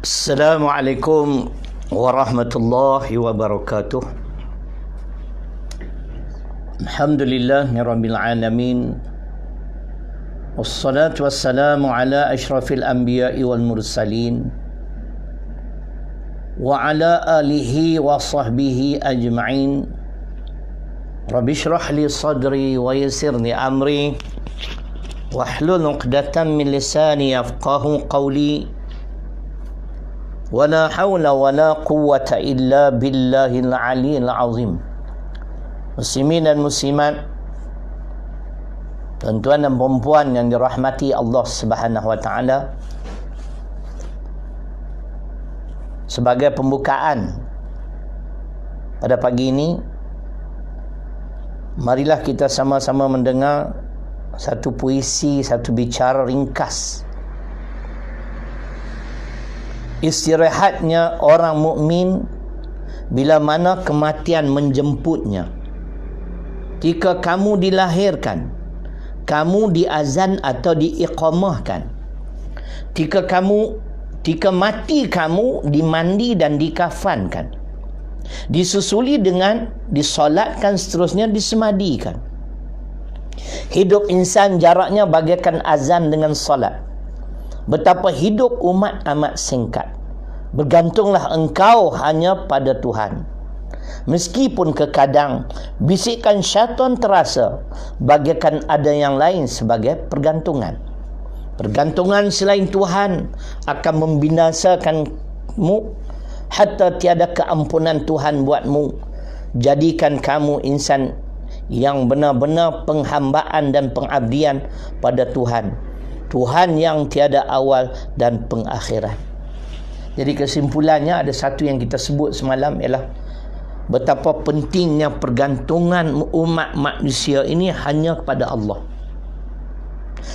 Assalamualaikum warahmatullahi wabarakatuh. Alhamdulillahirabbil alamin. Wassalatu wassalamu ala asyrafil anbiya'i wal mursalin wa ala alihi wa sahbihi ajma'in. Rabbi shrah li sadri wa yassirni amri wahlul 'uqdatam min lisani yafqahu qawli. Wala hawla wala quwwata illa billahil aliyil azim. Muslimin dan muslimat, tuan-tuan dan perempuan yang dirahmati Allah Subhanahu wa taala, sebagai pembukaan pada pagi ini, marilah kita sama-sama mendengar satu puisi, satu bicara ringkas. Istirahatnya orang mukmin bila mana kematian menjemputnya. Jika kamu dilahirkan, kamu diazan atau diiqamahkan. Jika mati kamu dimandi dan dikafankan. Disusuli dengan disolatkan, seterusnya disemadikan. Hidup insan jaraknya bagaikan azan dengan solat. Betapa hidup umat amat singkat. Bergantunglah engkau hanya pada Tuhan. Meskipun kekadang bisikan syaitan terasa bagaikan ada yang lain sebagai pergantungan. Pergantungan selain Tuhan akan membinasakanmu hatta tiada keampunan Tuhan buatmu. Jadikan kamu insan yang benar-benar penghambaan dan pengabdian pada Tuhan. Tuhan yang tiada awal dan pengakhiran. Jadi kesimpulannya ada satu yang kita sebut semalam, ialah betapa pentingnya pergantungan umat manusia ini hanya kepada Allah.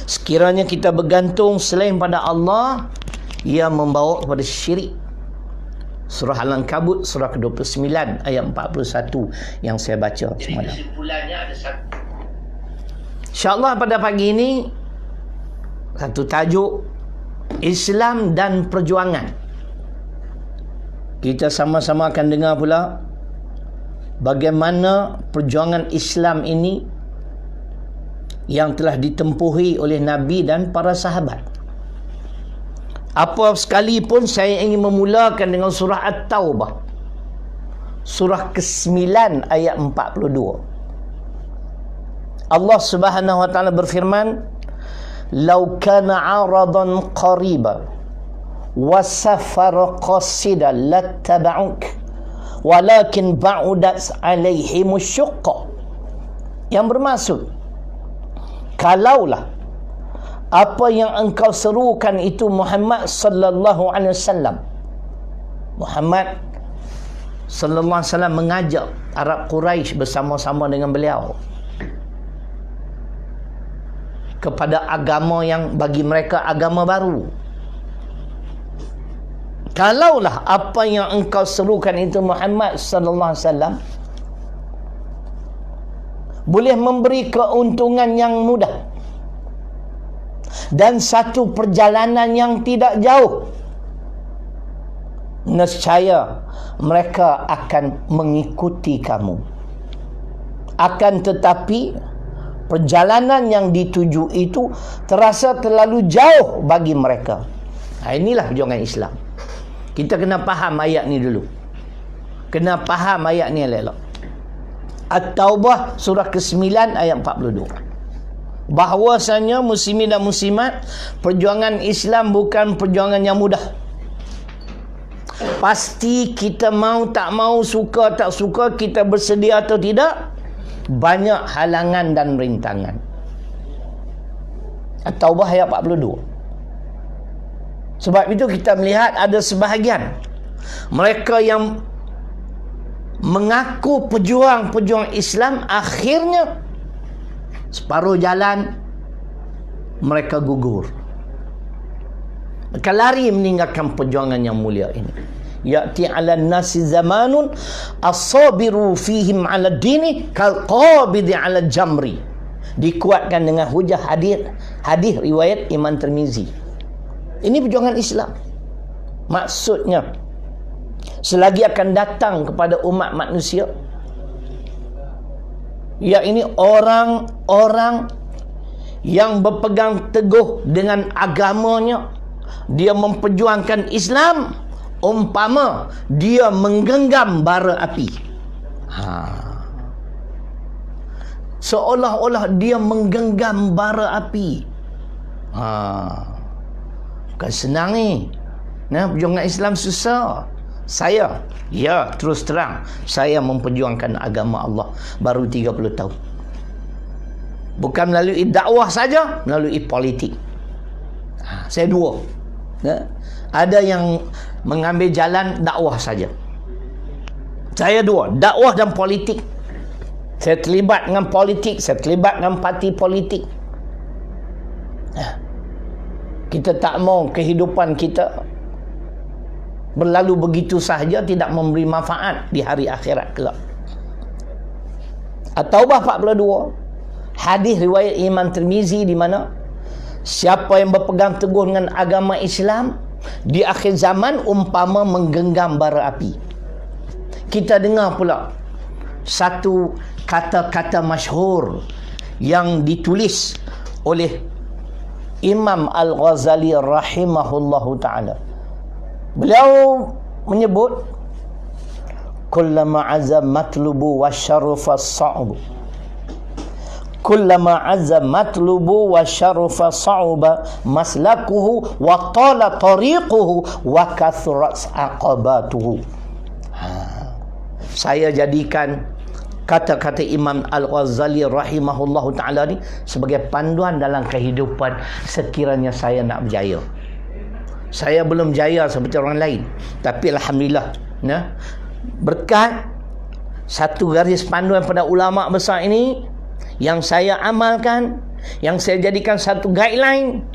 Sekiranya kita bergantung selain pada Allah, ia membawa kepada syirik. Surah Al-Ankabut surah ke-29 ayat 41 yang saya baca semalam. Kesimpulannya ada satu. InsyaAllah pada pagi ini satu tajuk, Islam dan perjuangan. Kita sama-sama akan dengar pula bagaimana perjuangan Islam ini yang telah ditempuhi oleh Nabi dan para sahabat. Apa sekalipun saya ingin memulakan dengan surah At-Taubah, surah ke-9 ayat 42. Allah Subhanahu wa taala berfirman, "Lau kana 'aradan qariban wa safara qasidan lattaba'uk walakin ba'udat 'alaihim asyqqa." Yang bermaksud, kalaulah apa yang engkau serukan itu Muhammad sallallahu alaihi wasallam, Muhammad sallallahu alaihi wasallam mengajak Arab Quraisy bersama-sama dengan beliau kepada agama yang bagi mereka agama baru. Kalaulah apa yang engkau serukan itu Muhammad sallallahu alaihi wasallam boleh memberi keuntungan yang mudah dan satu perjalanan yang tidak jauh, nescaya mereka akan mengikuti kamu. Akan tetapi perjalanan yang dituju itu terasa terlalu jauh bagi mereka. Inilah perjuangan Islam. Kita kena faham ayat ni dulu. Kena faham ayat ni elok. At-Taubah surah ke-9 ayat 42. Bahawasanya muslimin dan muslimat, perjuangan Islam bukan perjuangan yang mudah. Pasti kita mau tak mau, suka tak suka, kita bersedia atau tidak, banyak halangan dan rintangan. At-Taubah ayat 42. Sebab itu kita melihat ada sebahagian mereka yang mengaku pejuang-pejuang Islam, akhirnya separuh jalan mereka gugur. Mereka lari meninggalkan perjuangan yang mulia ini. Ya'ti 'ala nasi zamanun as-sabiru fihim 'ala dini kal qabidi 'ala jamri. Dikuatkan dengan hujah hadis riwayat Imam Tirmizi. Ini perjuangan Islam. Maksudnya, selagi akan datang kepada umat manusia, yakni orang-orang yang berpegang teguh dengan agamanya, dia memperjuangkan Islam, umpama dia menggenggam bara api. Seolah-olah dia menggenggam bara api. Bukan senang ni. Perjuangan Islam susah. Saya, terus terang, saya memperjuangkan agama Allah baru 30 tahun. Bukan melalui dakwah saja, melalui politik. Saya dua. Ada yang mengambil jalan dakwah saja. Saya dua, dakwah dan politik. Saya terlibat dengan politik, saya terlibat dengan parti politik. Kita tak mau kehidupan kita berlalu begitu sahaja, tidak memberi manfaat di hari akhirat kelak. At-Taubah 42, hadis riwayat Imam Tirmizi, di mana siapa yang berpegang teguh dengan agama Islam di akhir zaman umpama menggenggam bara api. Kita dengar pula satu kata-kata masyhur yang ditulis oleh Imam Al-Ghazali rahimahullahu ta'ala. Beliau menyebut, kullama azam matlubu wa syarafa sa'ubu, kullama azam matlubu wa syarafa sa'uba maslakuhu wa tala tariquhu wa kathurat aqabatuhu. Saya jadikan kata-kata Imam Al-Ghazali rahimahullahu ta'ala ni sebagai panduan dalam kehidupan sekiranya saya nak berjaya. Saya belum jaya seperti orang lain, tapi alhamdulillah, berkat satu garis panduan pada ulama besar ini yang saya amalkan, yang saya jadikan satu guideline,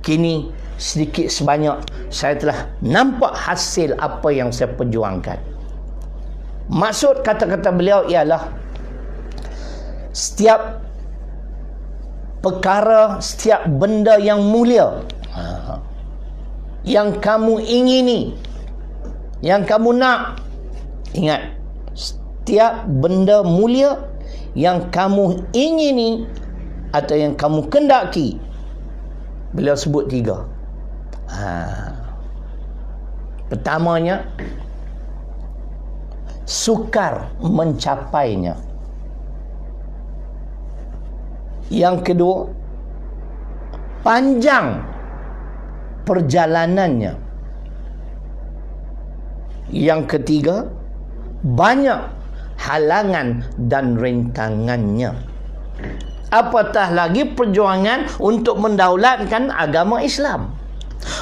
kini sedikit sebanyak saya telah nampak hasil apa yang saya perjuangkan. Maksud kata-kata beliau ialah setiap perkara, setiap benda yang mulia yang kamu ingini, yang kamu nak, ingat, setiap benda mulia yang kamu ingini atau yang kamu kendaki, beliau sebut 3. Pertamanya, sukar mencapainya. Yang kedua, panjang perjalanannya. Yang ketiga, banyak halangan dan rintangannya. Apatah lagi perjuangan untuk mendaulatkan agama Islam,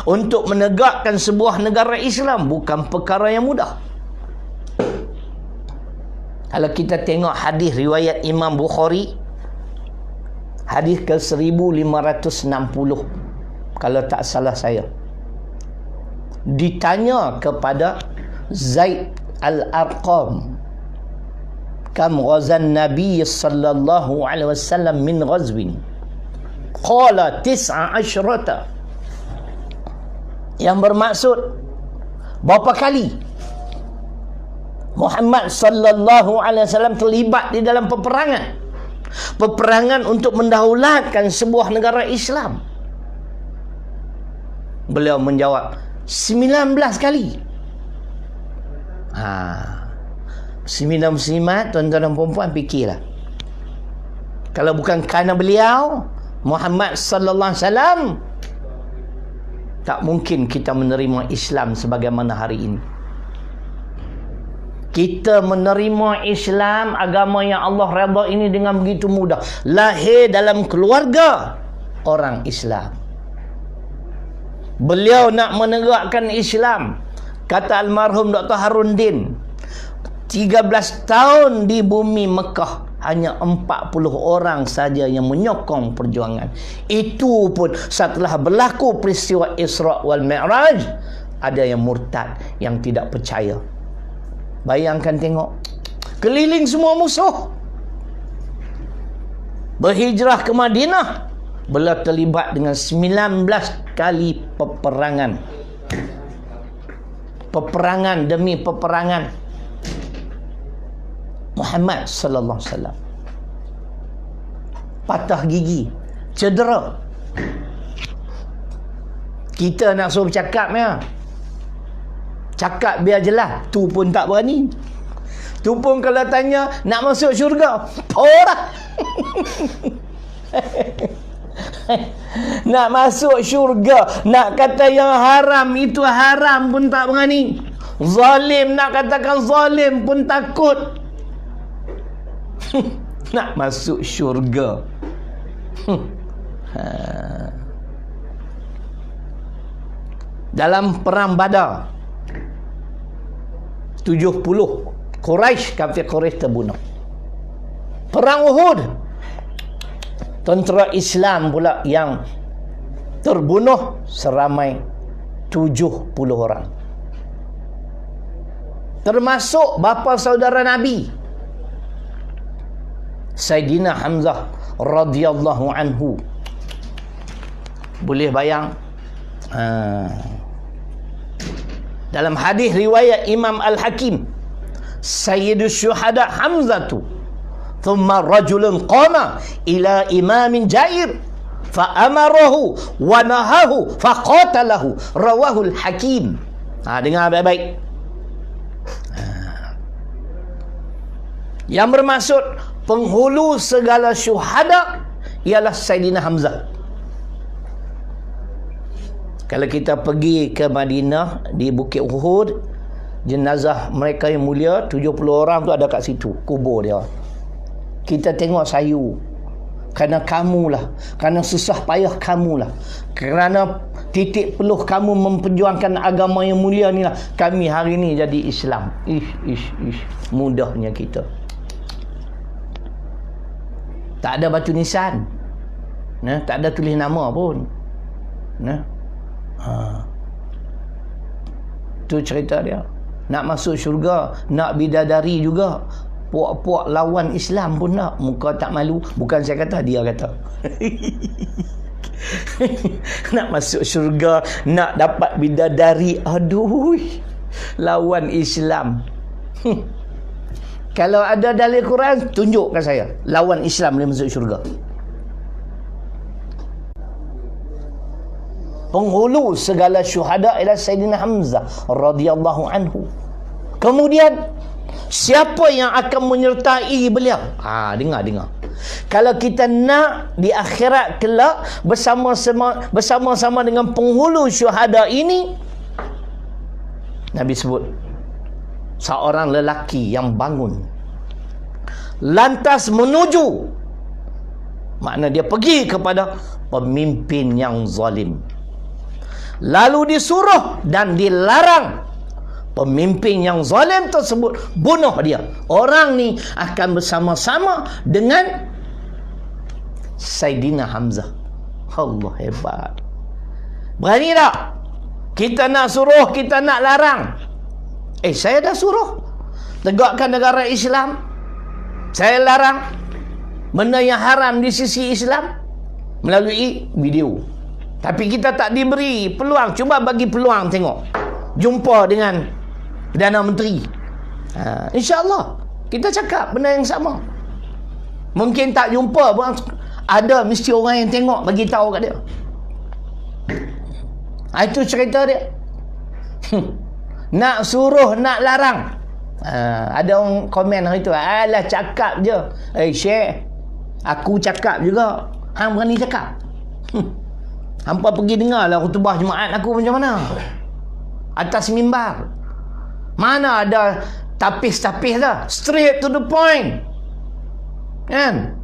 untuk menegakkan sebuah negara Islam, bukan perkara yang mudah. Kalau kita tengok hadis riwayat Imam Bukhari, hadis ke 1560, kalau tak salah saya, ditanya kepada Zaid Al-Arqam, kam ghazan Nabi sallallahu alaihi wasallam min ghazwin? Qala 19, yang bermaksud berapa kali Muhammad sallallahu alaihi wasallam terlibat di dalam peperangan untuk mendaulatkan sebuah negara Islam. Beliau menjawab 19 kali. 19, tuan-tuan dan puan-puan, fikirlah. Kalau bukan kerana beliau Muhammad sallallahu alaihi wasallam, tak mungkin kita menerima Islam sebagaimana hari ini. Kita menerima Islam, agama yang Allah redha ini, dengan begitu mudah. Lahir dalam keluarga orang Islam. Beliau nak menegakkan Islam, kata almarhum Dr. Haruddin, 13 tahun di bumi Mekah, hanya 40 orang saja yang menyokong perjuangan. Itu pun setelah berlaku peristiwa Isra wal Mi'raj, ada yang murtad, yang tidak percaya. Bayangkan tengok, keliling semua musuh. Berhijrah ke Madinah, beliau terlibat dengan 19 kali peperangan. peperangan demi peperangan Muhammad sallallahu alaihi wasallam. Patah gigi, cedera. Kita nak suruh bercakap ya. Cakap biar jelas, tu pun tak berani. Tu pun kalau tanya nak masuk syurga, orang nak masuk syurga, nak kata yang haram itu haram pun tak berani. Zalim nak katakan zalim pun takut. Nak masuk syurga. Dalam perang Badar 70 Quraisy, kafir Quraisy terbunuh. Perang Uhud, tentera Islam pula yang terbunuh seramai 70 orang. Termasuk bapa saudara Nabi Sayyidina Hamzah radhiyallahu anhu. Boleh bayang? Dalam hadis riwayat Imam Al-Hakim, Sayyidus Syuhada Hamzatu thumma rajulun qama ila imamin jair fa'amarahu wa nahahu faqatalahu, rawahul Hakim. Dengar baik-baik. Yang bermaksud penghulu segala syuhada ialah Sayyidina Hamzah. Kalau kita pergi ke Madinah, di Bukit Uhud, jenazah mereka yang mulia 70 orang tu ada kat situ, kubur dia. Kita tengok sayu. Kerana kamulah, kerana susah payah kamulah, kerana titik peluh kamu memperjuangkan agama yang mulia ni lah kami hari ni jadi Islam. Mudahnya kita. Tak ada batu nisan, tak ada tulis nama pun. Tu cerita dia. Nak masuk syurga, nak bidadari juga. Puak-puak lawan Islam pun nak. Muka tak malu. Bukan saya kata, dia kata. Nak masuk syurga, nak dapat bidadari. Aduh, lawan Islam. Kalau ada dalil Quran, tunjukkan saya. Lawan Islam boleh masuk syurga. Penghulu segala syuhada ialah Sayyidina Hamzah radhiyallahu anhu. Kemudian siapa yang akan menyertai beliau? Dengar. Kalau kita nak di akhirat kelak bersama-sama dengan penghulu syuhada ini, Nabi sebut seorang lelaki yang bangun lantas menuju, makna dia pergi kepada pemimpin yang zalim, lalu disuruh dan dilarang pemimpin yang zalim tersebut bunuh dia. Orang ni akan bersama-sama dengan Sayyidina Hamzah. Allah hebat. Berani tak? Kita nak suruh, kita nak larang. Saya dah suruh tegakkan negara Islam, saya larang benda yang haram di sisi Islam melalui video. Tapi kita tak diberi peluang. Cuba bagi peluang, tengok, jumpa dengan Perdana Menteri, InsyaAllah kita cakap benda yang sama. Mungkin tak jumpa pun ada, mesti orang yang tengok bagi tahu kat dia. Itu cerita dia. Nak suruh, nak larang. Ada orang komen hari tu, alah cakap je. Syekh, aku cakap juga, hang berani cakap? Hampa pergi dengar lah khutbah Jumaat aku macam mana atas mimbar. Mana ada tapis-tapis dah, straight to the point kan.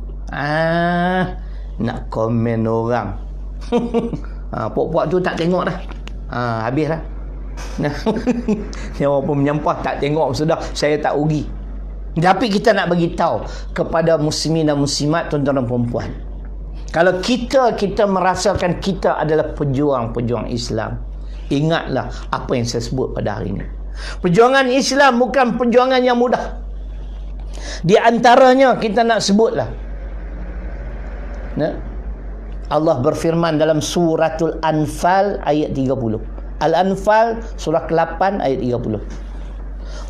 Nak komen orang. Puak-puak tu tak tengok dah. Habis dah. Yang apa menyampah tak tengok sudah, saya tak rugi. Tapi kita nak bagi tahu kepada muslimin dan muslimat, tuan-tuan dan puan-puan, kalau kita merasakan kita adalah pejuang-pejuang Islam, ingatlah apa yang saya sebut pada hari ini. Perjuangan Islam bukan perjuangan yang mudah. Di antaranya kita nak sebutlah, Allah berfirman dalam suratul Anfal ayat 30. Al-Anfal surah ke-8 ayat 30.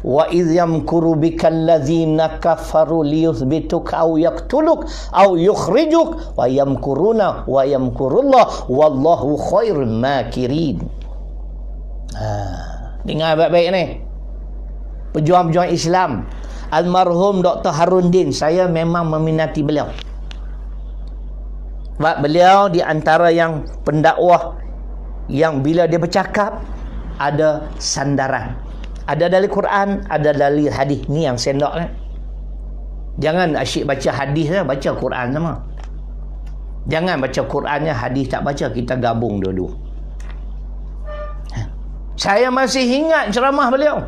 Wa idh yamkuru bikal ladzina kafaru liyuthbituka aw yaqtuluk aw yukhrijuk wa yamkuruna wa yamkurullah wallahu khairul makirin. Dengar baik-baik ni. Pejuang-pejuang Islam, almarhum Dr. Harundin, saya memang meminati beliau. Sebab beliau di antara yang pendakwah yang bila dia bercakap ada sandaran. Ada dari Quran, ada dari hadis. Ni yang sendok kan. Jangan asyik baca hadis lah, baca Quran sama. Jangan baca Qurannya, hadis tak baca, kita gabung dua-dua. Saya masih ingat ceramah beliau.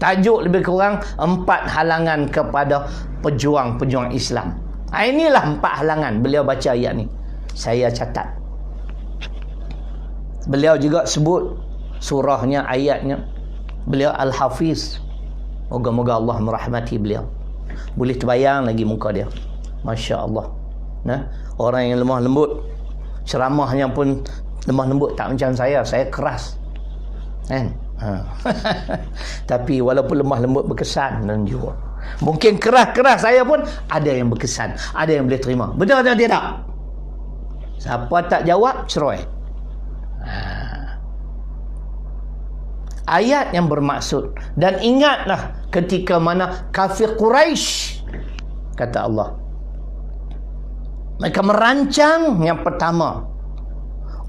Tajuk lebih kurang 4 halangan kepada pejuang-pejuang Islam. Inilah 4 halangan beliau baca ayat ni. Saya catat. Beliau juga sebut surahnya, ayatnya. Beliau Al-Hafiz. Moga-moga Allah merahmati beliau. Boleh terbayang lagi muka dia. Masya Allah. Nah, orang yang lemah lembut. Ceramahnya pun lemah lembut, tak macam saya. Saya keras. Kan? Tapi walaupun lemah lembut berkesan dan juga. Mungkin keras-keras saya pun ada yang berkesan, ada yang boleh terima. Betul atau tidak? Siapa tak jawab, cerai. Ayat yang bermaksud. Dan ingatlah ketika mana kafir Quraisy, kata Allah, mereka merancang yang pertama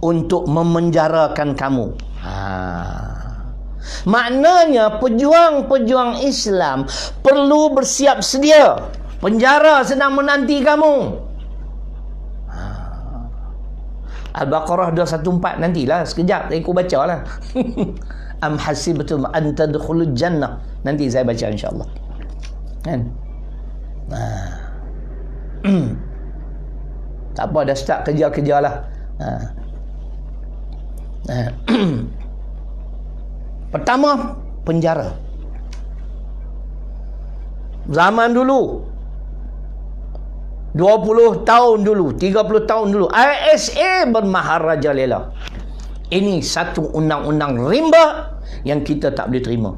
untuk memenjarakan kamu. Maknanya pejuang-pejuang Islam perlu bersiap sedia. Penjara sedang menanti kamu. Al-Baqarah 214, nantilah sekejap aku baca lah. Am hasibtum an tadkhulul jannah. Nanti saya baca insya-Allah. Kan? Tak apa, dah start kerja-kerja lah. Pertama, penjara. Zaman dulu, 20 tahun dulu, 30 tahun dulu, ISA bermaharajalela. Ini satu undang-undang rimba yang kita tak boleh terima.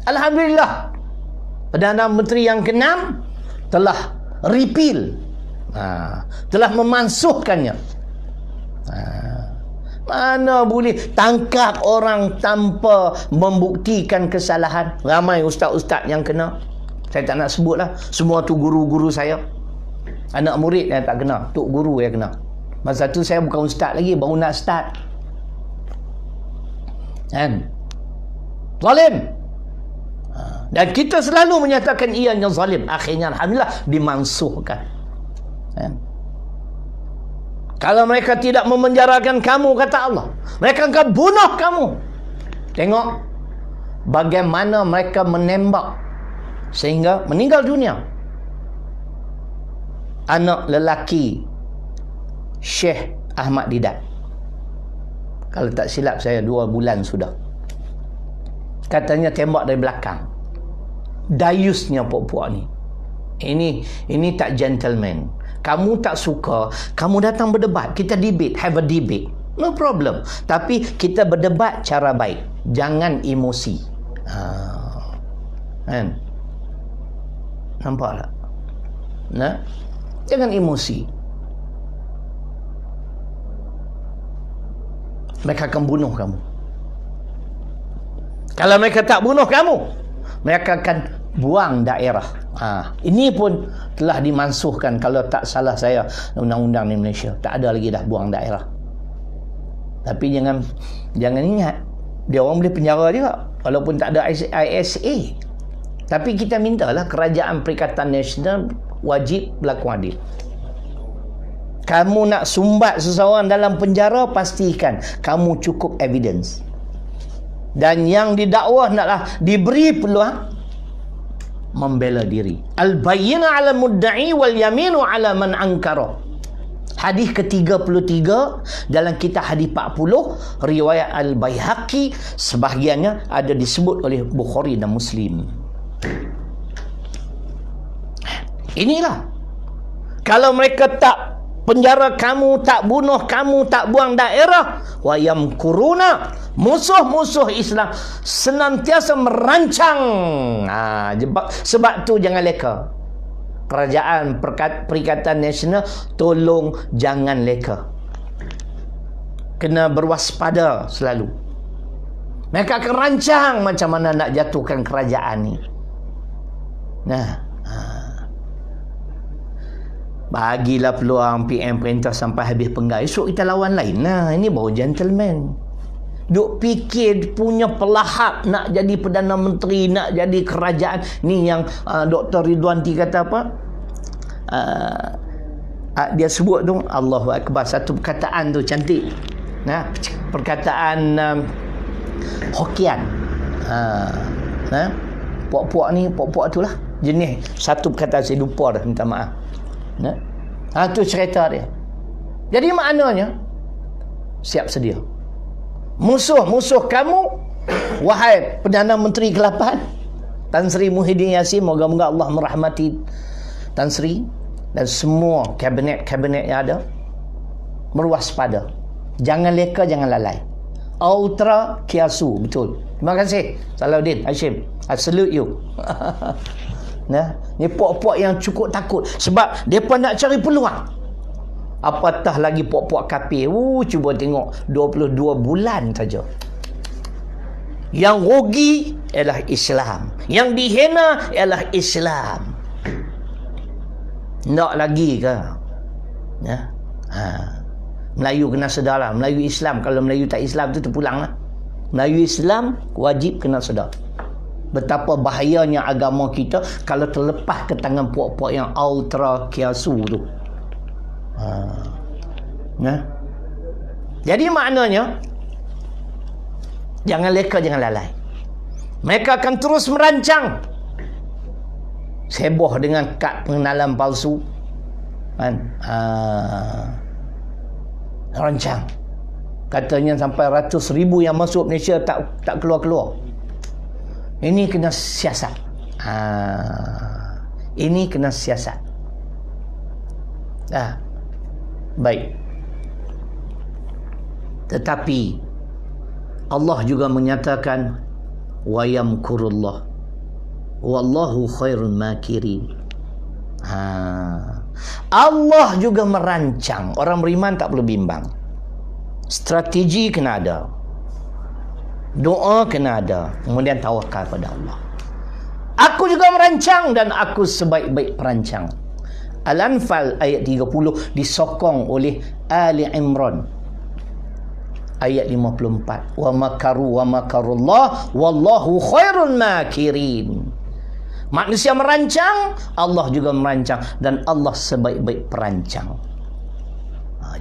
Alhamdulillah, Perdana Menteri yang ke-6 telah repeal, telah memansuhkannya. Mana boleh tangkap orang tanpa membuktikan kesalahan. Ramai ustaz-ustaz yang kena. Saya tak nak sebut lah. Semua tu guru-guru saya. Anak murid yang tak kena, tok guru yang kena. Masa tu saya bukan ustaz lagi, baru nak start. Kan? Zalim. Dan kita selalu menyatakan ianya zalim. Akhirnya alhamdulillah dimansuhkan. Kan? Kalau mereka tidak memenjarakan kamu, kata Allah, mereka akan bunuh kamu. Tengok bagaimana mereka menembak sehingga meninggal dunia anak lelaki Syekh Ahmad Didat. Kalau tak silap saya 2 bulan sudah. Katanya tembak dari belakang. Dayusnya puak-puak ni. Ini tak gentleman. Kamu tak suka, kamu datang berdebat, kita debate, have a debate, no problem. Tapi kita berdebat cara baik, jangan emosi. Kan? Nampak tak? Nah, jangan emosi. Mereka akan bunuh kamu. Kalau mereka tak bunuh kamu, mereka akan buang daerah. Ini pun telah dimansuhkan, kalau tak salah saya, undang-undang di Malaysia. Tak ada lagi dah buang daerah. Tapi jangan ingat, dia orang boleh penjara juga walaupun tak ada ISA. Tapi kita mintalah Kerajaan Perikatan Nasional wajib berlaku adil. Kamu nak sumbat seseorang dalam penjara, pastikan kamu cukup evidence. Dan yang didakwa naklah diberi peluang membela diri. Al-bayyina 'ala mudda'i wal yaminu 'ala man ankara. Hadis ke-33 dalam kitab hadis 40 riwayat Al-Baihaqi, sebahagiannya ada disebut oleh Bukhari dan Muslim. Inilah, kalau mereka tak penjara kamu, tak bunuh kamu, tak buang daerah. Wa yamkuruna, musuh-musuh Islam senantiasa merancang. Sebab tu jangan leka. Kerajaan Perikatan Nasional, tolong jangan leka. Kena berwaspada selalu. Mereka akan rancang macam mana nak jatuhkan kerajaan ni. Bagilah peluang PM perintah sampai habis penggal. Esok kita lawan lain. Ini baru gentleman. Duk fikir punya pelahap nak jadi Perdana Menteri, nak jadi kerajaan. Ni yang Dr. Ridwanti kata apa? Dia sebut tu, Allahu Akbar. Satu perkataan tu cantik. Perkataan Hokian. Puak-puak ni, puak-puak tu lah. Jenis satu perkataan saya lupa dah, minta maaf. Tu cerita dia. Jadi maknanya, siap sedia. Musuh-musuh kamu, wahai Perdana Menteri ke-8 Tan Sri Muhyiddin Yassin, moga-moga Allah merahmati Tan Sri dan semua kabinet-kabinet yang ada, berwaspada. Jangan leka, jangan lalai. Ultra kiasu, betul. Terima kasih Salahuddin Hashim, I salute you. Ni puak-puak yang cukup takut sebab mereka nak cari peluang. Apatah lagi puak-puak kafir. Cuba tengok 22 bulan saja. Yang rugi ialah Islam, yang dihina ialah Islam. Nak lagi ke? Melayu kena sedar lah. Melayu Islam, kalau Melayu tak Islam tu terpulang lah. Melayu Islam wajib kena sedar betapa bahayanya agama kita kalau terlepas ke tangan puak-puak yang ultra kiasu tu. Jadi maknanya, jangan leka, jangan lalai. Mereka akan terus merancang, seboh dengan kad pengenalan palsu, rancang. Katanya sampai ratus ribu yang masuk Malaysia tak keluar-keluar. Ini kena siasat. Ini kena siasat. Baik. Tetapi Allah juga menyatakan wa yamkurullah wallahu khairul makirin. Allah juga merancang. Orang beriman tak perlu bimbang. Strategi kena ada, doa kena ada, kemudian tawakal pada Allah. Aku juga merancang dan aku sebaik-baik perancang. Al-Anfal ayat 30 disokong oleh Ali Imran ayat 54. Wa makaru wa makarullah wallahu khairul makirin. Manusia merancang, Allah juga merancang, dan Allah sebaik-baik perancang.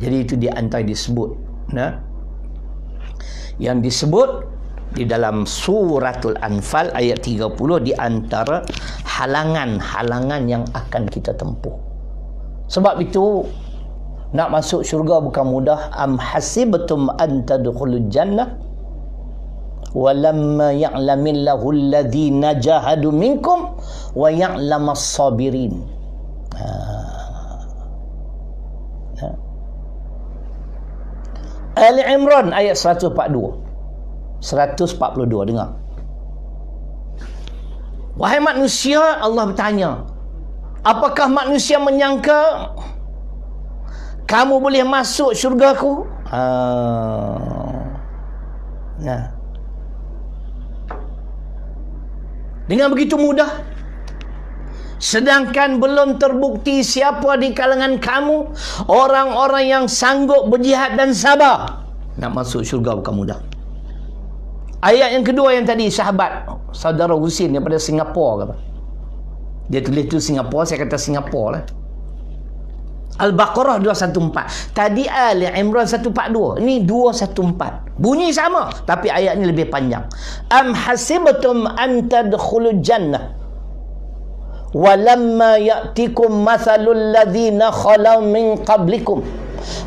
Jadi itu di antara disebut, yang disebut di dalam suratul Anfal ayat 30 di antara halangan-halangan yang akan kita tempuh. Sebab itu nak masuk syurga bukan mudah. Am hasibtum an tadkhulul jannah walamma ya'lamillahu alladhina jahadu minkum wa ya'lamas sabirin. Ali Imran ayat 142. Dengar. Wahai manusia, Allah bertanya, apakah manusia menyangka kamu boleh masuk syurgaku? Dengan begitu mudah, sedangkan belum terbukti siapa di kalangan kamu orang-orang yang sanggup berjihad dan sabar. Nak masuk syurga bukan mudah. Ayat yang kedua yang tadi, sahabat saudara Husin daripada Singapura kata. Dia tulis tu Singapura, saya kata Singapura lah. Al-Baqarah 214. Tadi Ali Imran 142. Ini 214. Bunyi sama, tapi ayat ni lebih panjang. Am hasibtum an tadkhulul jannah walamma ya'tikum mathalul ladzina khalau min qablikum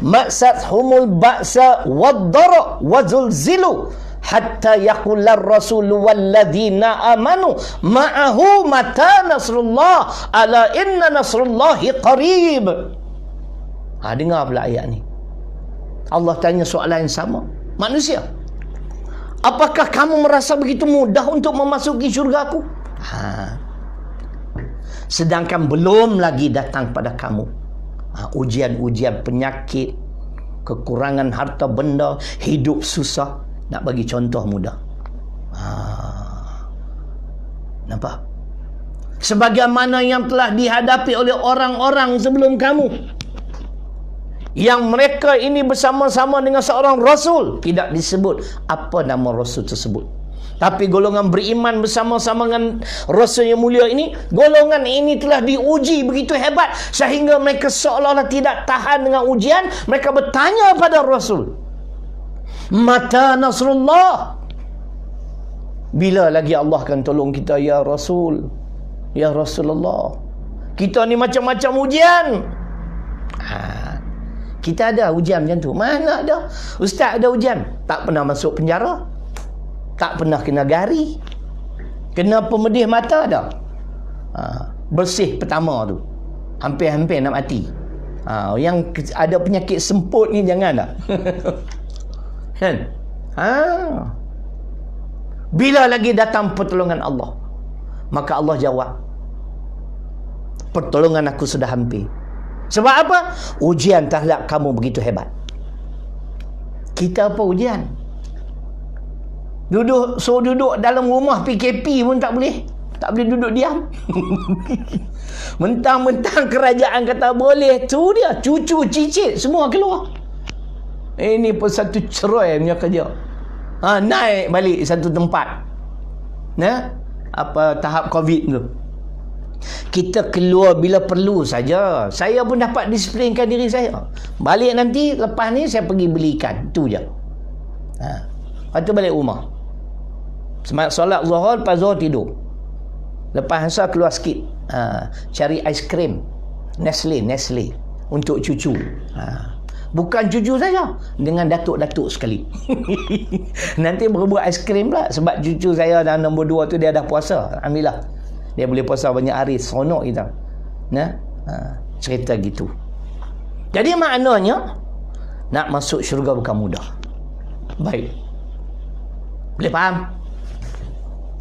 ma'sathumul ba'sa wad-dara wa zulzilu hatta yaqular rasulu walladzina amanu ma'ahu mata nasrullah ala inna nasrullahi qarib. Dengar pula ayat ni. Allah tanya soalan yang sama. Manusia, apakah kamu merasa begitu mudah untuk memasuki syurga aku? Sedangkan belum lagi datang pada kamu ujian-ujian penyakit, kekurangan harta benda, hidup susah. Nak bagi contoh mudah. Nampak? Sebagaimana yang telah dihadapi oleh orang-orang sebelum kamu, yang mereka ini bersama-sama dengan seorang Rasul. Tidak disebut apa nama Rasul tersebut, tapi golongan beriman bersama-sama dengan Rasul yang mulia ini, golongan ini telah diuji begitu hebat sehingga mereka seolah-olah tidak tahan dengan ujian. Mereka bertanya pada Rasul, mata nasrullah? Bila lagi Allah akan tolong kita ya Rasul, ya Rasulullah? Kita ni macam-macam ujian. Kita ada ujian macam tu? Mana ada? Ustaz ada ujian, tak pernah masuk penjara, tak pernah kena gari, kena pemedih mata dah. Bersih pertama tu, hampir-hampir nak mati. Yang ada penyakit semput ni jangan dah. Kan? Bila lagi datang pertolongan Allah? Maka Allah jawab, pertolongan aku sudah hampir. Sebab apa? Ujian terhadap kamu begitu hebat. Kita apa ujian? Duduk dalam rumah PKP pun tak boleh. Tak boleh duduk diam. Mentang-mentang kerajaan kata boleh, tu dia, cucu cicit semua keluar. Ini pun satu cerai punya kerja. Naik balik satu tempat. Tahap COVID tu. Kita keluar bila perlu saja. Saya pun dapat disiplinkan diri saya. Balik nanti, lepas ni saya pergi beli ikan. Itu je. Lepas tu balik rumah. Solat zuhur, lepas zuhur tidur. Lepas asar keluar sikit. Cari aiskrim Nestle untuk cucu. Bukan cucu saja, dengan datuk-datuk sekali. Nanti berebut aiskrim pula. Sebab cucu saya dan nombor 2 tu dia dah puasa. Alhamdulillah, dia boleh puasa banyak hari. Seronok kita. Cerita gitu. Jadi maknanya, nak masuk syurga bukan mudah. Baik, boleh faham?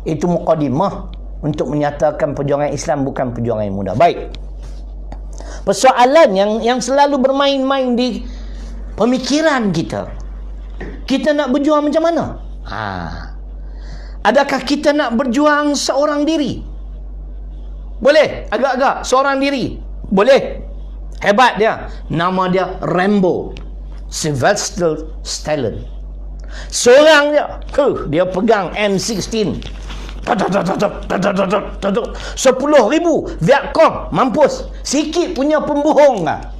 Itu muqaddimah untuk menyatakan perjuangan Islam bukan perjuangan yang mudah. Baik, persoalan yang selalu bermain-main di pemikiran kita, kita nak berjuang macam mana? Adakah kita nak berjuang seorang diri? Boleh, agak-agak seorang diri. Boleh. Hebat dia. Nama dia Rambo, Sylvester Stallone. Seorang dia pegang M16. 10,000 Vietcong mampus. Sikit punya pembohong lah.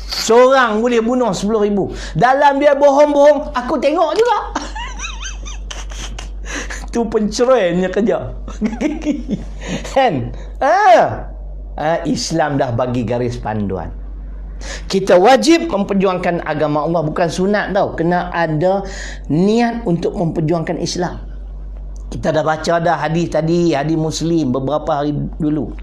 Seorang boleh bunuh 10,000. Dalam dia bohong-bohong, aku tengok juga. Tu pencerainya kerja. Kan? Islam dah bagi garis panduan. Kita wajib memperjuangkan agama Allah, bukan sunat tau. Kena ada niat untuk memperjuangkan Islam. Kita dah baca dah hadis tadi, hadis Muslim beberapa hari dulu.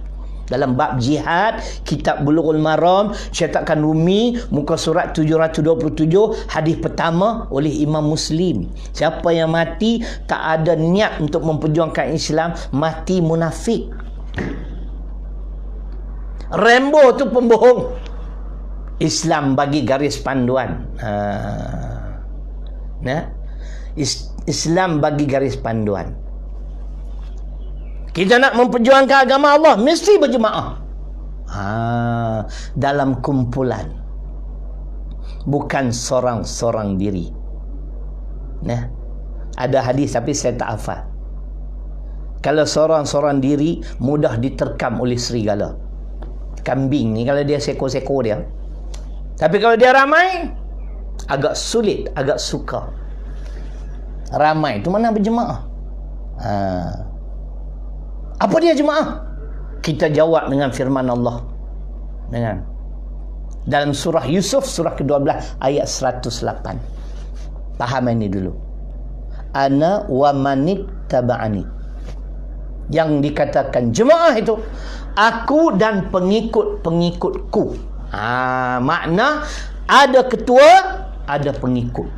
Dalam bab jihad, kitab Bulughul Maram, cetakan Rumi, muka surat 727, hadis pertama oleh Imam Muslim. Siapa yang mati tak ada niat untuk memperjuangkan Islam, mati munafik. Rambo tu pembohong. Islam bagi garis panduan. Islam bagi garis panduan. Kita nak memperjuangkan agama Allah, mesti berjemaah. Dalam kumpulan. Bukan sorang-sorang diri. Ada hadis tapi saya tak hafal. Kalau sorang-sorang diri, mudah diterkam oleh serigala. Kambing ni kalau dia seko-seko dia. Tapi kalau dia ramai, agak sulit, agak sukar. Ramai tu mana berjemaah? Apa dia jemaah? Kita jawab dengan firman Allah. Dalam surah Yusuf, surah ke-12 ayat 108. Faham ini dulu. Ana wa manit taba'ani. Yang dikatakan jemaah itu aku dan pengikut-pengikutku. Makna ada ketua, ada pengikut.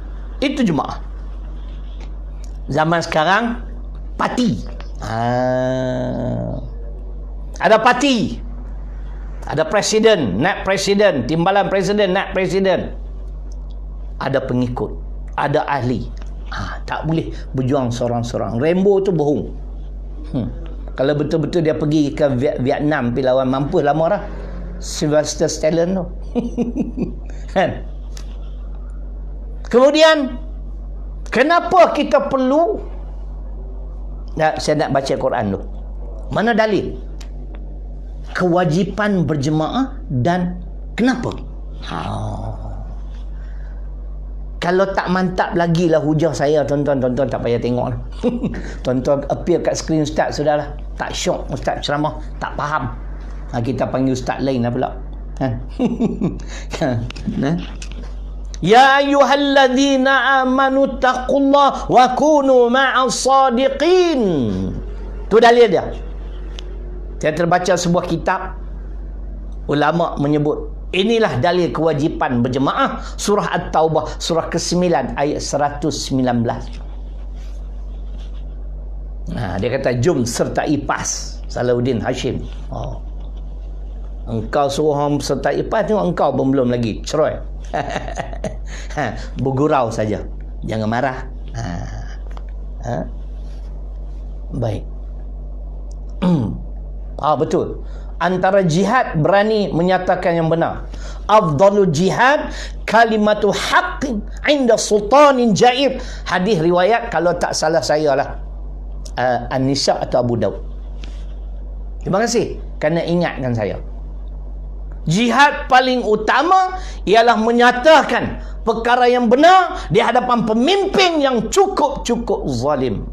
Itu jemaah. Zaman sekarang parti. Ada parti. Ada presiden, naik presiden, timbalan presiden, naik presiden. Ada pengikut, ada ahli. Tak boleh berjuang seorang-seorang. Rambo tu bohong. Kalau betul-betul dia pergi ke Vietnam pergi lawan, mampus lama dah Sylvester Stallone tu. Kan? Kemudian kenapa kita perlu, saya nak baca Quran tu. Mana dalil kewajipan berjemaah dan kenapa? Kalau tak mantap lagi lah hujah saya, tuan-tuan tak payah tengok lah. Tuan-tuan appear kat skrin ustaz sudahlah. Tak syok ustaz ceramah, tak faham. Kita panggil ustaz lain lah pula. Ya ayyuhalladzina amanu taqullah wa kunu ma'as sadiqin. Tu dalil dia. Saya terbaca sebuah kitab, ulama menyebut inilah dalil kewajipan berjemaah. Surah At-Taubah, surah ke-9 ayat 119. Dia kata jom sertai PAS. Salahuddin Hashim. Engkau suruh orang sertai PAS, tengok engkau pun belum lagi cerai. Bergurau saja, jangan marah. Baik. Betul. Antara jihad berani menyatakan yang benar. Afdalul jihad kalimatu haqqin inda sultanin jaib. Hadis riwayat kalau tak salah saya lah An-Nisa atau Abu Daud. Terima kasih kerana ingatkan saya. Jihad paling utama ialah menyatakan perkara yang benar di hadapan pemimpin yang cukup-cukup zalim.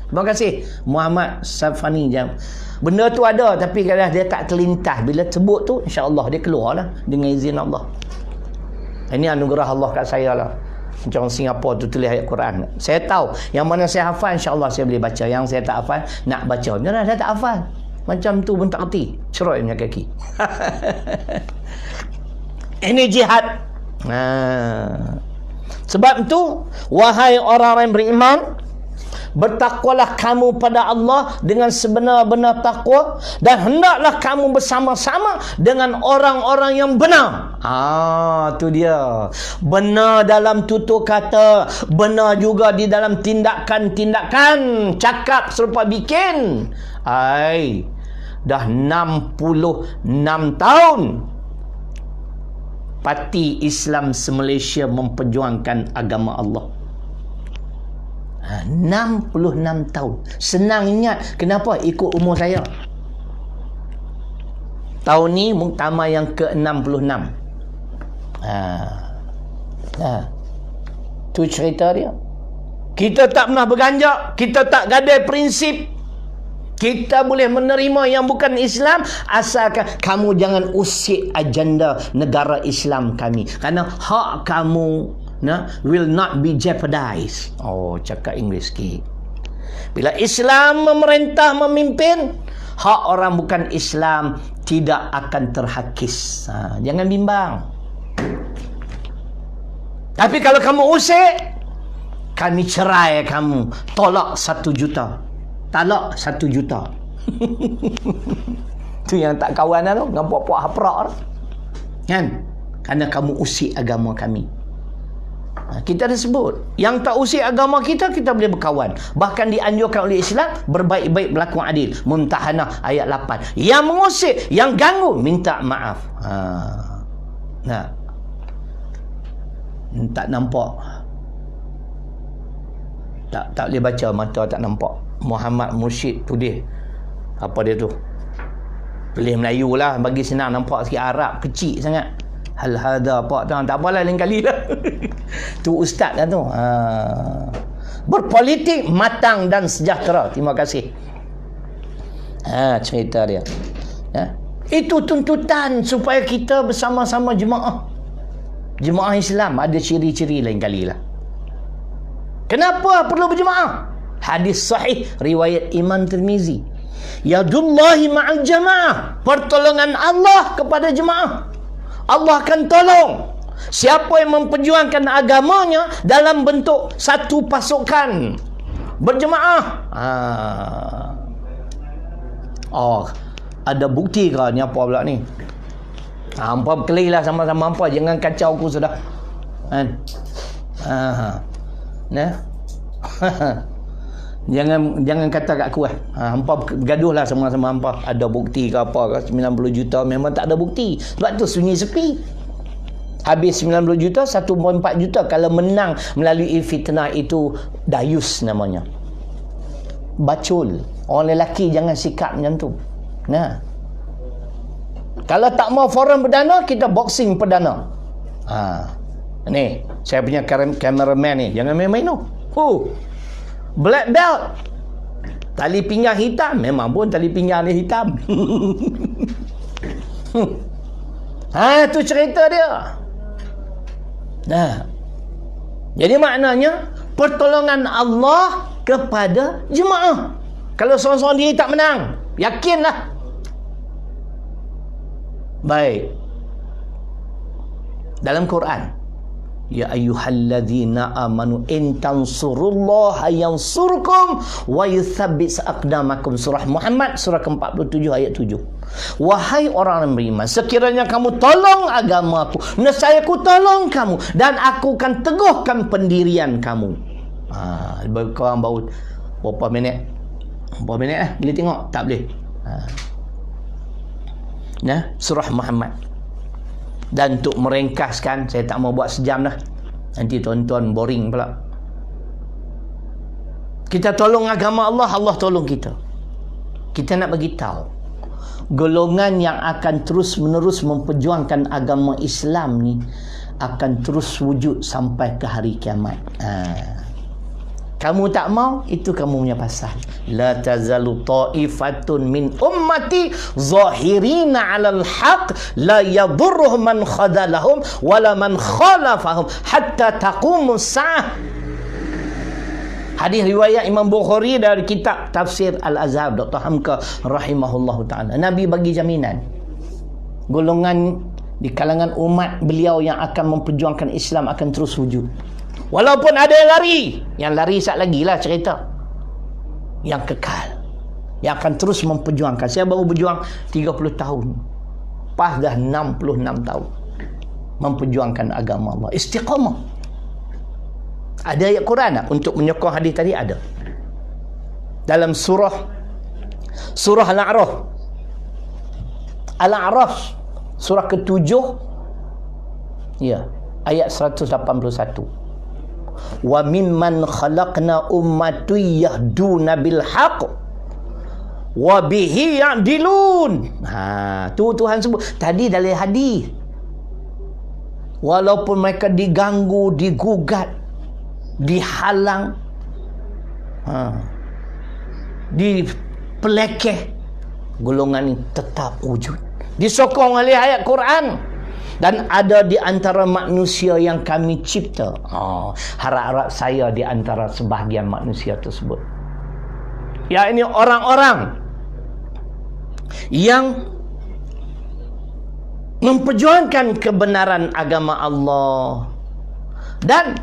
Terima kasih Muhammad Safani jam. Benda tu ada tapi kadang dia tak terlintas. Bila sebut tu insya-Allah dia keluar lah dengan izin Allah. Ini anugerah Allah kat saya lah. Macam orang Singapura tu tulis ayat Quran. Saya tahu yang mana saya hafal insya-Allah saya boleh baca. Yang saya tak hafal nak baca. Jangan saya tak hafal. Macam tu pun tak erti. Cerai punya kaki. Ini jihad. Sebab itu wahai orang-orang yang beriman, bertakwalah kamu pada Allah dengan sebenar-benar takwa, dan hendaklah kamu bersama-sama dengan orang-orang yang benar. Tu dia. Benar dalam tutur kata, benar juga di dalam tindakan-tindakan, cakap serupa bikin. Dah 66 tahun Parti Islam se-Malaysia memperjuangkan agama Allah. 66 tahun. Senang ingat. Kenapa? Ikut umur saya. Tahun ni muktamar yang ke-66. Tu cerita dia. Kita tak pernah berganjak. Kita tak gadai prinsip. Kita boleh menerima yang bukan Islam asalkan kamu jangan usik agenda negara Islam kami. Kerana hak kamu will not be jeopardized. Cakap Inggeris sikit. Bila Islam memerintah, memimpin, hak orang bukan Islam tidak akan terhakis. Jangan bimbang. Tapi kalau kamu usik, kami cerai kamu. Tolak 1 juta. Talak 1 juta. Tu yang tak kawan tu, dengan puak-puak haprak kan? Kerana kamu usik agama kami. Kita dah sebut, yang tak usik agama kita, kita boleh berkawan. Bahkan dianjurkan oleh Islam berbaik-baik berlaku adil. Mumtahanah ayat 8. Yang mengusik, yang ganggu, minta maaf. Tak nampak. Tak boleh baca, mata tak nampak. Muhammad Mursyid tulis apa dia tu, tulis Melayu lah, bagi senang nampak sikit. Arab kecil sangat. Hal hada apa tak apalah, lain kali lah. Tu ustaz lah tu. Berpolitik matang dan sejahtera. Terima kasih. Cerita dia. Itu tuntutan supaya kita bersama-sama jemaah Islam. Ada ciri-ciri lain kali lah. Kenapa perlu berjemaah? Hadis sahih riwayat Imam Tirmizi. Yadullahi ma'al jamaah. Pertolongan Allah kepada jemaah. Allah akan tolong siapa yang memperjuangkan agamanya dalam bentuk satu pasukan berjemaah. Oh, ada bukti ke ni apa pula ni? Hampa berkelilah sama-sama hampa, jangan kacau aku sudah. Kan? Nah. Jangan kata kat aku hampa bergaduhlah sama-sama hampa. Ada bukti ke apa ke 90 juta, memang tak ada bukti. Sebab tu sunyi sepi. Habis 90 juta, 1.4 juta kalau menang melalui fitnah itu dayus namanya. Bacul. Orang lelaki jangan sikap macam tu. Nah. Kalau tak mau forum perdana, kita boxing perdana. Ni, saya punya cameraman ni, jangan main-main tu. Black belt. Tali pinggang hitam, memang pun tali pinggang dia hitam. Tu cerita dia. Nah. Jadi maknanya pertolongan Allah kepada jemaah. Kalau seorang-seorang diri tak menang, yakinlah. Baik. Dalam Quran, ya ayyuhalladzina amanu in tansurullaha yansurkum wa yuthabbit aqdamakum. Surah Muhammad surah ke-47 ayat 7. Wahai orang yang beriman, sekiranya kamu tolong agamaku, nescaya aku tolong kamu dan aku akan teguhkan pendirian kamu. Korang baru berapa minit? Berapa minit boleh tengok? Tak boleh. Nah, surah Muhammad. Dan untuk meringkaskan, saya tak mau buat sejam dah. Nanti tuan-tuan boring pula. Kita tolong agama Allah, Allah tolong kita. Kita nak bagi tahu golongan yang akan terus-menerus memperjuangkan agama Islam ni akan terus wujud sampai ke hari kiamat. Kamu tak mau, itu kamu punya pasal. La tazalu ta'ifatun min ummati zahirina 'alal haqq la yadurruhum man khadalahum wala man khalafahum hatta taqumus sa'ah. Hadis riwayat Imam Bukhari dari kitab Tafsir Al-Azhar Dr. Hamka rahimahullahu taala. Nabi bagi jaminan golongan di kalangan umat beliau yang akan memperjuangkan Islam akan terus wujud. Walaupun ada yang lari. Yang lari sat lagi lah cerita. Yang kekal. Yang akan terus memperjuangkan. Saya baru berjuang 30 tahun. Pas dah 66 tahun. Memperjuangkan agama Allah. Istiqamah. Ada ayat Quran tak? Untuk menyokong hadis tadi ada. Dalam surah Al-A'raf. Al-A'raf. Surah ke-7. Ya. Ayat 181. Wa mimman khalaqna ummatun yahduna bil haqq wa bihi ya'dilun. Tu Tuhan sebut tadi dalam hadis. Walaupun mereka diganggu, digugat, dihalang, dipelekeh, golongan ini tetap wujud. Disokong oleh ayat Quran. Dan ada di antara manusia yang kami cipta. Harap-harap saya di antara sebahagian manusia tersebut. Ya, ini orang-orang yang memperjuangkan kebenaran agama Allah. Dan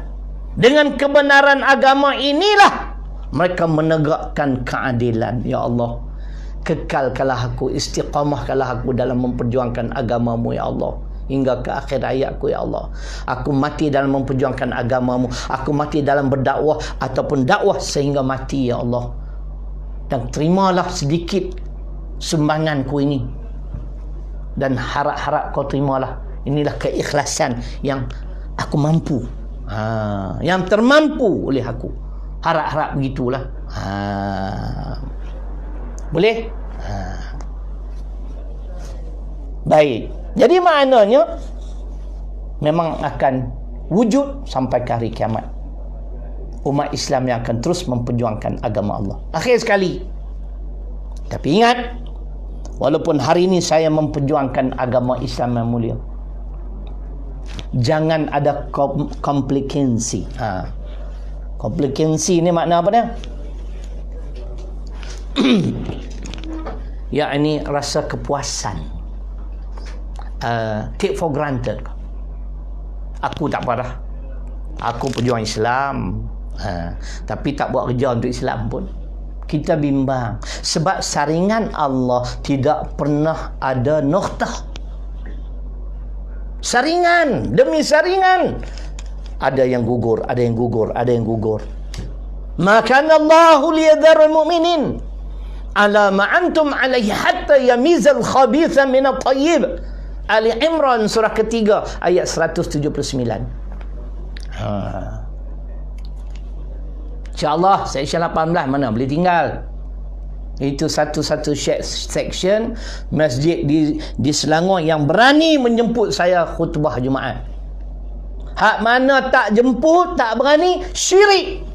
dengan kebenaran agama inilah mereka menegakkan keadilan. Ya Allah, kekalkanlah aku, istiqamahkanlah aku dalam memperjuangkan agamamu ya Allah. Hingga ke akhir hayatku ya Allah. Aku mati dalam memperjuangkan agamamu. Aku mati dalam berdakwah ataupun dakwah sehingga mati ya Allah. Dan terimalah sedikit sumbanganku ini. Dan harap-harap kau terimalah. Inilah keikhlasan yang aku mampu. Yang termampu oleh aku. Harap-harap begitulah. Boleh? Baik. Jadi maknanya memang akan wujud sampai ke hari kiamat. Umat Islam yang akan terus memperjuangkan agama Allah. Akhir sekali. Tapi ingat, walaupun hari ini saya memperjuangkan agama Islam yang mulia, jangan ada komplikasi. Komplikasi ni makna apa dia? yakni rasa kepuasan, take for granted. Aku tak apa dah, aku pejuang Islam, tapi tak buat kerja untuk Islam pun. Kita bimbang sebab saringan Allah tidak pernah ada noktah. Saringan demi saringan, ada yang gugur, ada yang gugur, ada yang gugur. Maka Allahu liyadharul mu'minin ala ma antum alaihi hatta yamizal khabitha min at-tayyib. Ali Imran surah ketiga ayat 179. InsyaAllah section 18 mana boleh tinggal. Itu satu-satu section masjid di Selangor yang berani menjemput saya khutbah Jumaat. Hak mana tak jemput, tak berani, syirik.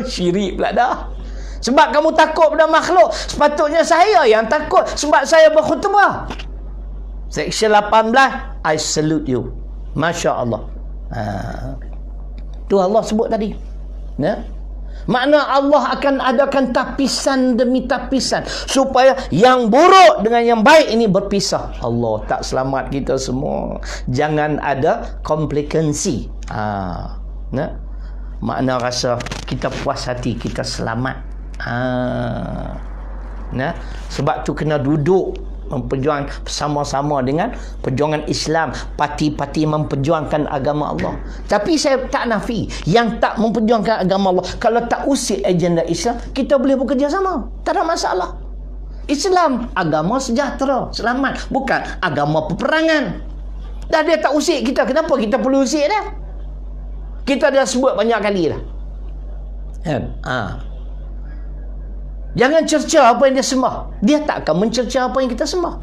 Syirik pula dah. Sebab kamu takut pada makhluk. Sepatutnya saya yang takut sebab saya berkhutbah. Section 18, I salute you. Masya Allah. Tu Allah sebut tadi. Ya? Makna Allah akan adakan tapisan demi tapisan supaya yang buruk dengan yang baik ini berpisah. Allah tak selamat kita semua. Jangan ada komplikasi. Nah, makna rasa kita puas hati, kita selamat. Nah, sebab tu kena duduk memperjuang sama-sama dengan perjuangan Islam, parti-parti memperjuangkan agama Allah. Tapi saya tak nafi yang tak memperjuangkan agama Allah, kalau tak usik agenda Islam, kita boleh bekerjasama, tak ada masalah. Islam agama sejahtera, selamat, bukan agama peperangan. Dah dia tak usik kita, kenapa kita perlu usik dia? Kita dah sebut banyak kali dah. Jangan cerca apa yang dia sembah. Dia tak akan mencerca apa yang kita sembah.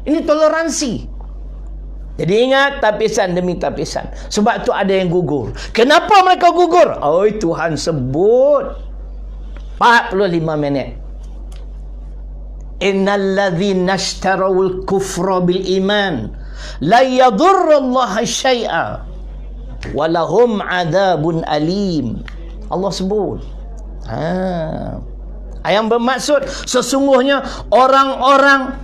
Ini toleransi. Jadi ingat, tapisan demi tapisan. Sebab tu ada yang gugur. Kenapa mereka gugur? Oh, Tuhan sebut 45 minit. Innal ladzina ishtarawul kufra bil iman la yadurrullaha syai'a wa lahum adzabun alim. Allah sebut. Yang bermaksud sesungguhnya orang-orang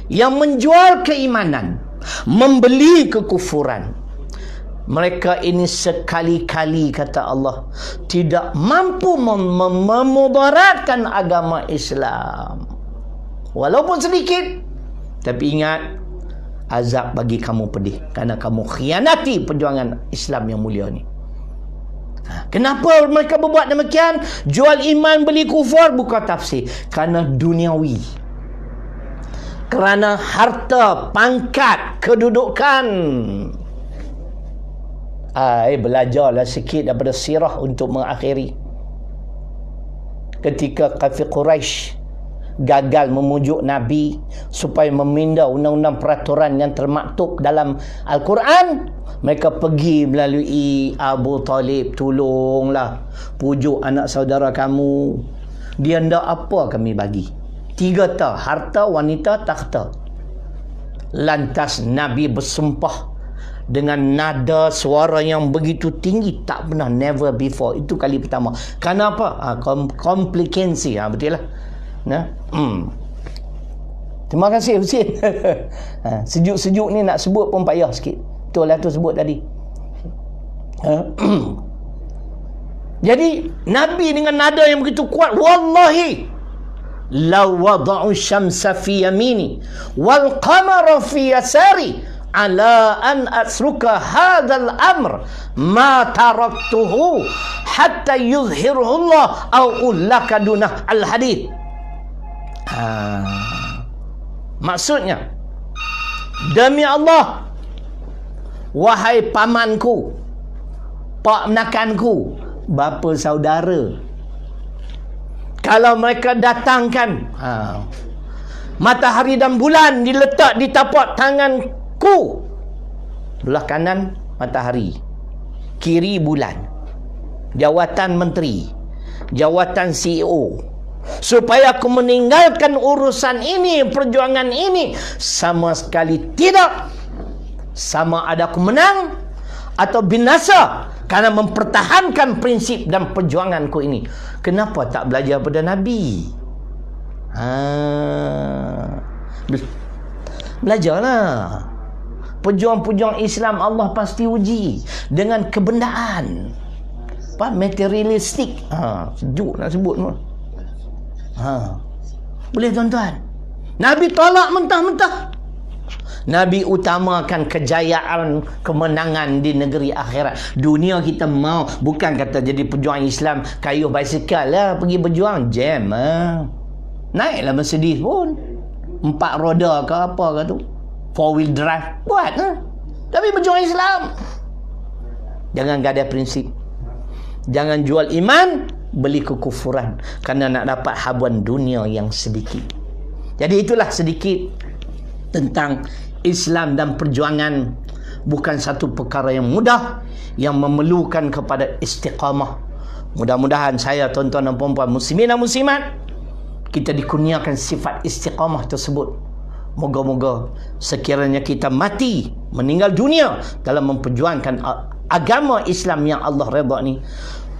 yang menjual keimanan, membeli kekufuran, mereka ini sekali-kali, kata Allah, tidak mampu memudaratkan agama Islam. Walaupun sedikit, tapi ingat, azab bagi kamu pedih kerana kamu khianati perjuangan Islam yang mulia ni. Kenapa mereka berbuat demikian? Jual iman beli kufur, bukan tafsir. Kerana duniawi, kerana harta, pangkat, kedudukan. Belajarlah sikit daripada sirah untuk mengakhiri. Ketika kafir Quraisy gagal memujuk Nabi supaya meminda undang-undang peraturan yang termaktub dalam Al-Quran, mereka pergi melalui Abu Talib, tolonglah pujuk anak saudara kamu. Dia ndak apa kami bagi. 3 ta, harta, wanita, takhta. Lantas Nabi bersumpah dengan nada suara yang begitu tinggi, tak pernah, never before. Itu kali pertama. Kenapa? Komplikasi. Betul lah. Nah, terima kasih Husin. Sejuk-sejuk ni nak sebut pun payah sikit. Itulah tu sebut tadi. Jadi Nabi dengan nada yang begitu kuat, wallahi law wada'u syamsa fi yamini wal qamara fi yasari ala an asruka hadzal amr ma taraktuhu hatta yuzhiruhu Allah au ulaka dunah al hadith. Maksudnya, demi Allah, wahai pamanku, pak menakanku, bapa saudara, kalau mereka datangkan matahari dan bulan diletak di tapak tanganku, belah kanan matahari, kiri bulan, jawatan menteri, jawatan CEO, supaya aku meninggalkan urusan ini, perjuangan ini, sama sekali tidak. Sama ada aku menang atau binasa karena mempertahankan prinsip dan perjuanganku ini. Kenapa tak belajar pada Nabi? Belajarlah. Pejuang-pejuang Islam Allah pasti uji dengan kebendaan. Materialistik. Sejuk nak sebut pun. Boleh tuan-tuan. Nabi tolak mentah-mentah. Nabi utamakan kejayaan, kemenangan di negeri akhirat. Dunia kita mau, bukan kata jadi pejuang Islam kayuh basikal lah pergi berjuang, jam naiklah Mercedes pun 4 roda ke apa ke tu, 4 wheel drive buat tapi berjuang Islam. Jangan gadah prinsip, jangan jual iman beli kekufuran kerana nak dapat habuan dunia yang sedikit. Jadi itulah sedikit tentang Islam dan perjuangan. Bukan satu perkara yang mudah, yang memerlukan kepada istiqamah. Mudah-mudahan saya, tuan-tuan dan puan-puan, muslimin dan muslimat, kita dikurniakan sifat istiqamah tersebut. Moga-moga sekiranya kita mati, meninggal dunia dalam memperjuangkan agama Islam yang Allah redha ni,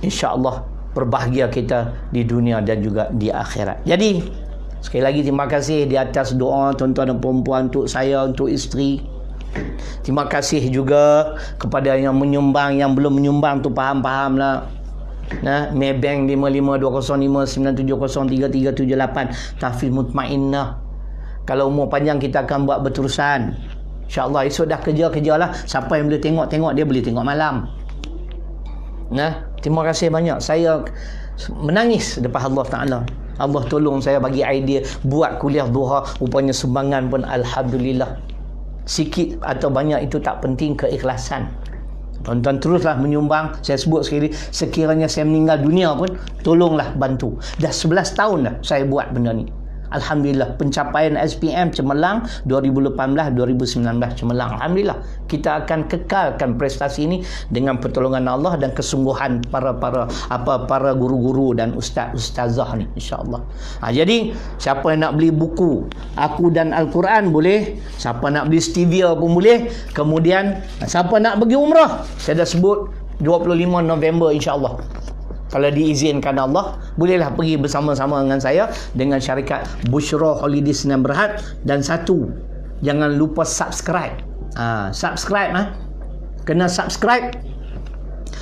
insya-Allah berbahagia kita di dunia dan juga di akhirat. Jadi sekali lagi terima kasih di atas doa tuan-tuan dan puan-puan untuk saya, untuk isteri. Terima kasih juga kepada yang menyumbang, yang belum menyumbang tu faham-faham lah. Maybank 552059703378 Tahfiz Mutmainnah. Kalau umur panjang kita akan buat berterusan. InsyaAllah esok dah kerja lah. Siapa yang boleh tengok dia boleh tengok malam. Terima kasih banyak. Saya menangis depan Allah Ta'ala. Allah tolong saya bagi idea buat kuliah duha, rupanya sumbangan pun alhamdulillah. Sikit atau banyak itu tak penting, keikhlasan. Tuan-tuan teruslah menyumbang. Saya sebut sekali, sekiranya saya meninggal dunia pun tolonglah bantu. Dah 11 tahun dah saya buat benda ni. Alhamdulillah, pencapaian SPM cemerlang 2018-2019 cemerlang. Alhamdulillah, kita akan kekalkan prestasi ini dengan pertolongan Allah dan kesungguhan para guru-guru dan ustaz-ustazah ni, insya-Allah. Jadi siapa yang nak beli buku Aku dan Al-Quran boleh, siapa nak beli Stevia pun boleh. Kemudian siapa nak pergi umrah, saya dah sebut 25 November insya-Allah. Kalau diizinkan Allah, bolehlah pergi bersama-sama dengan saya dengan syarikat Bushra Holiday Sdn Bhd. Dan satu, jangan lupa subscribe. Subscribe kena subscribe.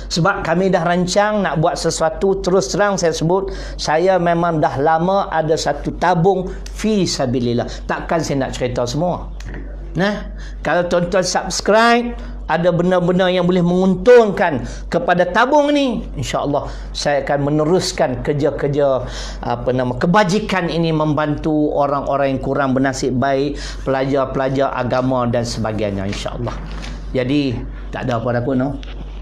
Sebab kami dah rancang nak buat sesuatu. Terus terang saya sebut, saya memang dah lama ada satu tabung fi sabilillah. Takkan saya nak cerita semua. Kalau tuan-tuan subscribe, ada benda-benda yang boleh menguntungkan kepada tabung ni, insya-Allah saya akan meneruskan kerja-kerja kebajikan ini, membantu orang-orang yang kurang bernasib baik, pelajar-pelajar agama dan sebagainya, insya-Allah. Jadi tak ada apa dah pun.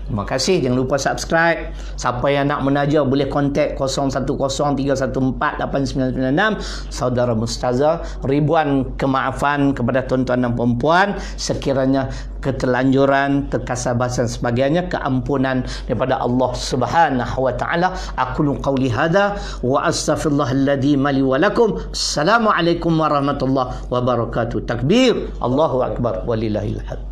Terima kasih. Jangan lupa subscribe. Siapa yang nak menaja boleh kontak 0103148996. Saudara Mustazah. Ribuan kemaafan kepada tuan-tuan dan perempuan sekiranya keterlanjuran, terkasabasan sebagainya, keampunan daripada Allah Subhanahu wa taala. Aqulu qawli hadza wa astaghfirullahal li wa lakum. Assalamualaikum warahmatullahi wabarakatuh. Takbir. Allahu akbar. Walillahil hamd.